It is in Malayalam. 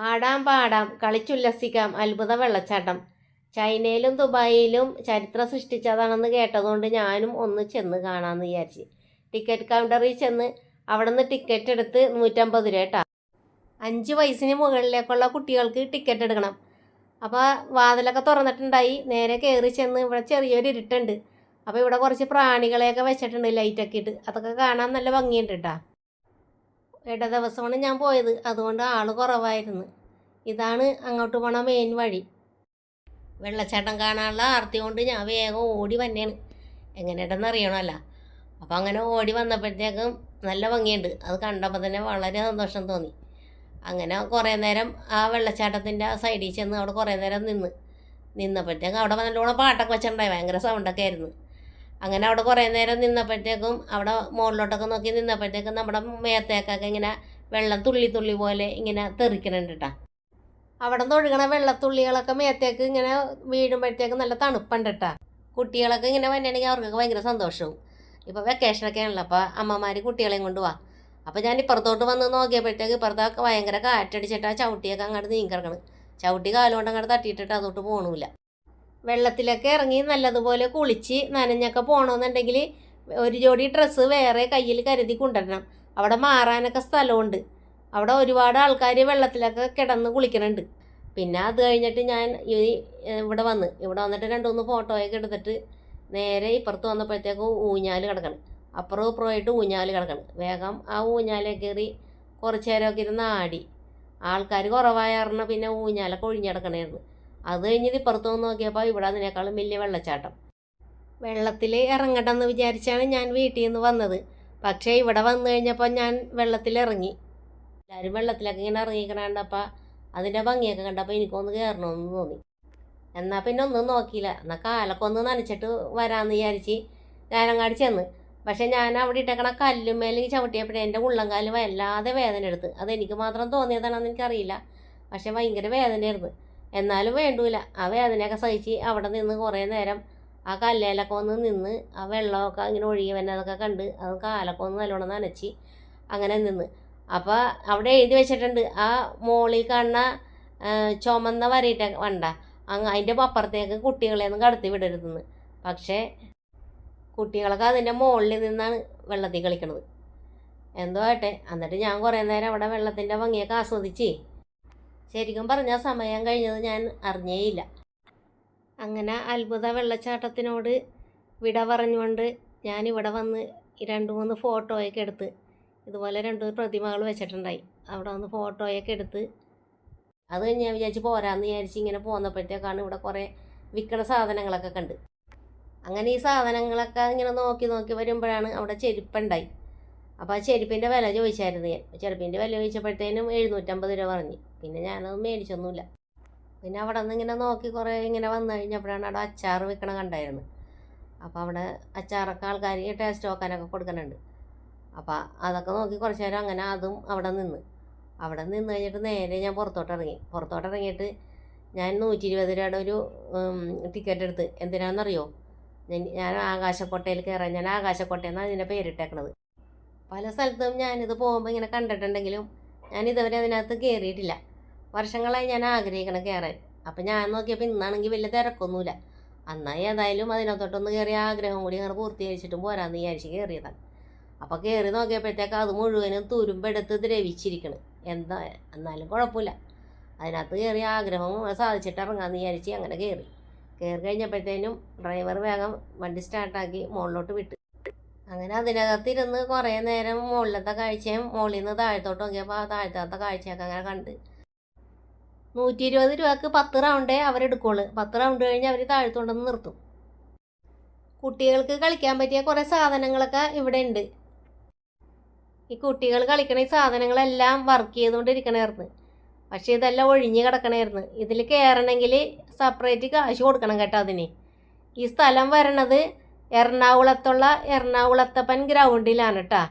ആടാം പാടാം കളിച്ചുല്ലസിക്കാം അത്ഭുത വെള്ളച്ചാട്ടം. ചൈനയിലും ദുബായിലും ചരിത്രം സൃഷ്ടിച്ചതാണെന്ന് കേട്ടതുകൊണ്ട് ഞാനും ഒന്ന് ചെന്ന് കാണാമെന്ന് വിചാരിച്ച് ടിക്കറ്റ് കൗണ്ടറിൽ ചെന്ന് അവിടെ നിന്ന് ടിക്കറ്റ് എടുത്ത് 150 രൂപ കേട്ടോ. 5 വയസ്സിന് മുകളിലേക്കുള്ള കുട്ടികൾക്ക് ടിക്കറ്റ് എടുക്കണം. അപ്പോൾ വാതിലൊക്കെ തുറന്നിട്ടുണ്ടായി. നേരെ കയറി ചെന്ന് ഇവിടെ ചെറിയൊരു ഇരുട്ടുണ്ട്. അപ്പോൾ ഇവിടെ കുറച്ച് പ്രാണികളെയൊക്കെ വെച്ചിട്ടുണ്ട് ലൈറ്റൊക്കെ ഇട്ട്. അതൊക്കെ കാണാൻ നല്ല ഭംഗിയുണ്ട് കേട്ടോ. ഇട ദിവസമാണ് ഞാൻ പോയത്, അതുകൊണ്ട് ആൾ കുറവായിരുന്നു. ഇതാണ് അങ്ങോട്ട് പോണ മെയിൻ വഴി. വെള്ളച്ചാട്ടം കാണാനുള്ള ആർത്തി കൊണ്ട് ഞാൻ വേഗം ഓടി വന്നെയാണ്. എങ്ങനെയുണ്ടെന്ന് അറിയണമല്ല. അപ്പോൾ അങ്ങനെ ഓടി വന്നപ്പോഴത്തേക്കും നല്ല ഭംഗിയുണ്ട്. അത് കണ്ടപ്പോൾ തന്നെ വളരെ സന്തോഷം തോന്നി. അങ്ങനെ കുറേ നേരം ആ വെള്ളച്ചാട്ടത്തിൻ്റെ ആ സൈഡിൽ ചെന്ന് അവിടെ കുറേ നേരം നിന്നപ്പോഴത്തേക്കും അവിടെ നല്ലോണം പാട്ടൊക്കെ വെച്ചിട്ടുണ്ടായി. ഭയങ്കര സൗണ്ടൊക്കെ ആയിരുന്നു. അങ്ങനെ അവിടെ കുറേ നേരം നിന്നപ്പോഴത്തേക്കും അവിടെ മുകളിലോട്ടൊക്കെ നോക്കി നിന്നപ്പോഴത്തേക്കും നമ്മുടെ മേത്തേക്കൊക്കെ ഇങ്ങനെ വെള്ളം തുള്ളി തുള്ളി പോലെ ഇങ്ങനെ തെറിക്കണുണ്ട് കേട്ടോ. അവിടെ നിന്ന് ഒഴുകണ വെള്ളത്തുള്ളികളൊക്കെ മേത്തേക്ക് ഇങ്ങനെ വീഴുമ്പോഴത്തേക്കും നല്ല തണുപ്പുണ്ട് കേട്ടോ. കുട്ടികളൊക്കെ ഇങ്ങനെ വന്നിട്ടുണ്ടെങ്കിൽ അവർക്കൊക്കെ ഭയങ്കര സന്തോഷവും. ഇപ്പോൾ വെക്കേഷനൊക്കെ ആണല്ലോ, അപ്പോൾ അമ്മമാർ കുട്ടികളെയും കൊണ്ട് പോവാം. അപ്പോൾ ഞാൻ ഇപ്പുറത്തോട്ട് വന്ന് നോക്കിയപ്പോഴത്തേക്ക് ഇപ്പുറത്തൊക്കെ ഭയങ്കര കാറ്റടിച്ചിട്ട് ആ ചവിട്ടിയൊക്കെ അങ്ങോട്ട് നീങ്ങിക്കിടക്കണം. ചവിട്ടി കാലുകൊണ്ട് അങ്ങോട്ട് തട്ടിയിട്ടിട്ട് അതോട്ട് പോകണില്ല. വെള്ളത്തിലൊക്കെ ഇറങ്ങി നല്ലതുപോലെ കുളിച്ച് നനഞ്ഞൊക്കെ പോകണമെന്നുണ്ടെങ്കിൽ ഒരു ജോഡി ഡ്രസ്സ് വേറെ കയ്യിൽ കരുതി കൊണ്ടുവരണം. അവിടെ മാറാനൊക്കെ സ്ഥലമുണ്ട്. അവിടെ ഒരുപാട് ആൾക്കാർ വെള്ളത്തിലൊക്കെ കിടന്ന് കുളിക്കണുണ്ട്. പിന്നെ അത് കഴിഞ്ഞിട്ട് ഞാൻ ഇവിടെ വന്നിട്ട് 2-3 ഫോട്ടോയൊക്കെ എടുത്തിട്ട് നേരെ ഇപ്പുറത്ത് വന്നപ്പോഴത്തേക്കും ഊഞ്ഞാൽ കിടക്കണം. അപ്പുറവും ഇപ്പുറമായിട്ട് ഊഞ്ഞാൽ കിടക്കണം. വേഗം ആ ഊഞ്ഞാലെ കയറി കുറച്ച് നേരമൊക്കെ ഇരുന്ന് ആടി. ആൾക്കാർ കുറവായ കാരണം പിന്നെ ഊഞ്ഞാലൊക്കെ ഒഴിഞ്ഞിടക്കണമായിരുന്നു. അത് കഴിഞ്ഞിട്ട് ഇപ്പുറത്ത് വന്ന് നോക്കിയപ്പോൾ ഇവിടെ അതിനേക്കാളും വലിയ വെള്ളച്ചാട്ടം. വെള്ളത്തിൽ ഇറങ്ങട്ടെന്ന് വിചാരിച്ചാണ് ഞാൻ വീട്ടിൽ നിന്ന് വന്നത്. പക്ഷേ ഇവിടെ വന്നു കഴിഞ്ഞപ്പോൾ ഞാൻ വെള്ളത്തിലിറങ്ങി. എല്ലാവരും വെള്ളത്തിലൊക്കെ ഇങ്ങനെ ഇറങ്ങിക്കണ കണ്ടപ്പോൾ അതിൻ്റെ ഭംഗിയൊക്കെ കണ്ടപ്പോൾ എനിക്കൊന്ന് കയറണമെന്ന് തോന്നി. എന്നാൽ പിന്നെ ഒന്നും നോക്കിയില്ല. എന്നാൽ കാലൊക്കെ ഒന്ന് നനച്ചിട്ട് വരാമെന്ന് വിചാരിച്ച് ഞാനങ്ങാടി ചെന്ന്. പക്ഷേ ഞാൻ അവിടെ ഇട്ടേക്കണ കല്ലുമേൽ ചവിട്ടിയപ്പോഴേ എൻ്റെ ഉള്ളംകാല് വല്ലാതെ വേദന എടുത്ത്. അതെനിക്ക് മാത്രം തോന്നിയതാണെന്ന് എനിക്കറിയില്ല. പക്ഷേ ഭയങ്കര വേദനയായിരുന്നു. എന്നാലും വേണ്ടൂല. ആ വേദനയൊക്കെ സഹിച്ച് അവിടെ നിന്ന് കുറേ നേരം ആ കല്ലേലൊക്കെ ഒന്ന് നിന്ന് ആ വെള്ളമൊക്കെ ഇങ്ങനെ ഒഴുകി വന്നതൊക്കെ കണ്ട് അത് കാലൊക്കെ ഒന്ന് നല്ലോണം നനച്ച് അങ്ങനെ നിന്ന്. അപ്പോൾ അവിടെ എഴുതി വെച്ചിട്ടുണ്ട്, ആ മോളിൽ കാണുന്ന ചുമന്ന വരയിട്ട വണ്ട അതിൻ്റെ അപ്പുറത്തേക്ക് കുട്ടികളെയൊന്നും കടത്തി വിടരുതെന്ന്. പക്ഷേ കുട്ടികളൊക്കെ അതിൻ്റെ മുകളിൽ നിന്നാണ് വെള്ളത്തിൽ കളിക്കണത്. എന്തോ ആട്ടെ. എന്നിട്ട് ഞാൻ കുറേ നേരം അവിടെ വെള്ളത്തിൻ്റെ ഭംഗിയൊക്കെ ആസ്വദിച്ച് ശരിക്കും പറഞ്ഞാൽ സമയം കഴിഞ്ഞത് ഞാൻ അറിഞ്ഞേയില്ല. അങ്ങനെ അത്ഭുത വെള്ളച്ചാട്ടത്തിനോട് വിട പറഞ്ഞുകൊണ്ട് ഞാനിവിടെ വന്ന് 2-3 ഫോട്ടോയൊക്കെ എടുത്ത് ഇതുപോലെ 2 പ്രതിമകൾ വെച്ചിട്ടുണ്ടായി. അവിടെ വന്ന് ഫോട്ടോയൊക്കെ എടുത്ത് അത് കഴിഞ്ഞ് ഞാൻ വിചാരിച്ച് പോരാന്ന് വിചാരിച്ച് ഇങ്ങനെ പോന്നപ്പോഴത്തേക്കാണ് ഇവിടെ കുറേ വിൽക്കണ സാധനങ്ങളൊക്കെ കണ്ട്. അങ്ങനെ ഈ സാധനങ്ങളൊക്കെ ഇങ്ങനെ നോക്കി വരുമ്പോഴാണ് അവിടെ ചെരുപ്പുണ്ടായി. അപ്പോൾ ആ ചെരുപ്പിൻ്റെ വില ചോദിച്ചായിരുന്നു ഞാൻ. ചെരുപ്പിൻ്റെ വില ചോദിച്ചപ്പോഴത്തേനും 750 രൂപ പറഞ്ഞു. പിന്നെ ഞാനത് മേടിച്ചൊന്നുമില്ല. പിന്നെ അവിടെ നിന്ന് ഇങ്ങനെ നോക്കി കുറേ ഇങ്ങനെ വന്നു കഴിഞ്ഞപ്പോഴാണ് അവിടെ അച്ചാർ വിൽക്കണ കണ്ടായിരുന്നു. അപ്പോൾ അവിടെ അച്ചാറൊക്കെ ആൾക്കാർ ടേസ്റ്റ് നോക്കാനൊക്കെ കൊടുക്കുന്നുണ്ട്. അപ്പോൾ അതൊക്കെ നോക്കി കുറച്ച് നേരം അങ്ങനെ അതും അവിടെ നിന്ന് കഴിഞ്ഞിട്ട് നേരെ ഞാൻ പുറത്തോട്ടിറങ്ങിയിട്ട് ഞാൻ 120 രൂപയുടെ ഒരു ടിക്കറ്റ് എടുത്ത്. എന്തിനാണെന്നറിയോ? ഞാൻ ആകാശക്കോട്ടയിൽ കയറാൻ. ഞാൻ ആകാശക്കോട്ടയെന്നാണ് അതിൻ്റെ പേരിട്ടേക്കണത്. പല സ്ഥലത്തും ഞാനിത് പോകുമ്പോൾ ഇങ്ങനെ കണ്ടിട്ടുണ്ടെങ്കിലും ഞാൻ ഇതുവരെ അതിനകത്ത് കയറിയിട്ടില്ല. വർഷങ്ങളായി ഞാൻ ആഗ്രഹിക്കണം കയറാൻ. അപ്പം ഞാൻ നോക്കിയപ്പോൾ ഇന്നാണെങ്കിൽ വലിയ തിരക്കൊന്നുമില്ല. അന്നായി ഏതായാലും അതിനകത്തോട്ടൊന്ന് കയറിയ ആഗ്രഹം കൂടി അങ്ങനെ പൂർത്തീകരിച്ചിട്ടും പോരാന്ന് വിചാരിച്ച് കയറിയതാണ്. അപ്പോൾ കയറി നോക്കിയപ്പോഴത്തേക്ക് അത് മുഴുവനും തുരുമ്പെടുത്ത് ദ്രവിച്ചിരിക്കണം. എന്നാലും കുഴപ്പമില്ല. അതിനകത്ത് കയറിയ ആഗ്രഹം സാധിച്ചിട്ട് ഇറങ്ങാമെന്ന് വിചാരിച്ച് അങ്ങനെ കയറി കഴിഞ്ഞപ്പോഴത്തേനും ഡ്രൈവർ വേഗം വണ്ടി സ്റ്റാർട്ടാക്കി മുകളിലോട്ട് വിട്ട്. അങ്ങനെ അതിനകത്തിരുന്ന് കുറേ നേരം മുകളിലത്തെ കാഴ്ചയും മുകളിൽ നിന്ന് താഴത്തോട്ട് നോക്കിയപ്പോൾ ആ താഴത്തെ കാഴ്ചയൊക്കെ അങ്ങനെ കണ്ട്. 120 രൂപക്ക് 10 റൗണ്ടേ അവരെടുക്കുള്ളൂ. 10 റൗണ്ട് കഴിഞ്ഞ് അവർ താഴത്തോണ്ടൊന്ന് നിർത്തും. കുട്ടികൾക്ക് കളിക്കാൻ പറ്റിയ കുറേ സാധനങ്ങളൊക്കെ ഇവിടെ ഉണ്ട്. ഈ കുട്ടികൾ കളിക്കണ ഈ സാധനങ്ങളെല്ലാം വർക്ക് ചെയ്തുകൊണ്ടിരിക്കണമായിരുന്നു. പക്ഷേ ഇതെല്ലാം ഒഴിഞ്ഞ് കിടക്കണമായിരുന്നു. ഇതിൽ കയറണമെങ്കിൽ സെപ്പറേറ്റ് കാശ് കൊടുക്കണം കേട്ടോ അതിന്. ഈ സ്ഥലം വരണത് എറണാകുളത്തുള്ള എറണാകുളത്തപ്പൻ ഗ്രൗണ്ടിലാണ് കേട്ടോ.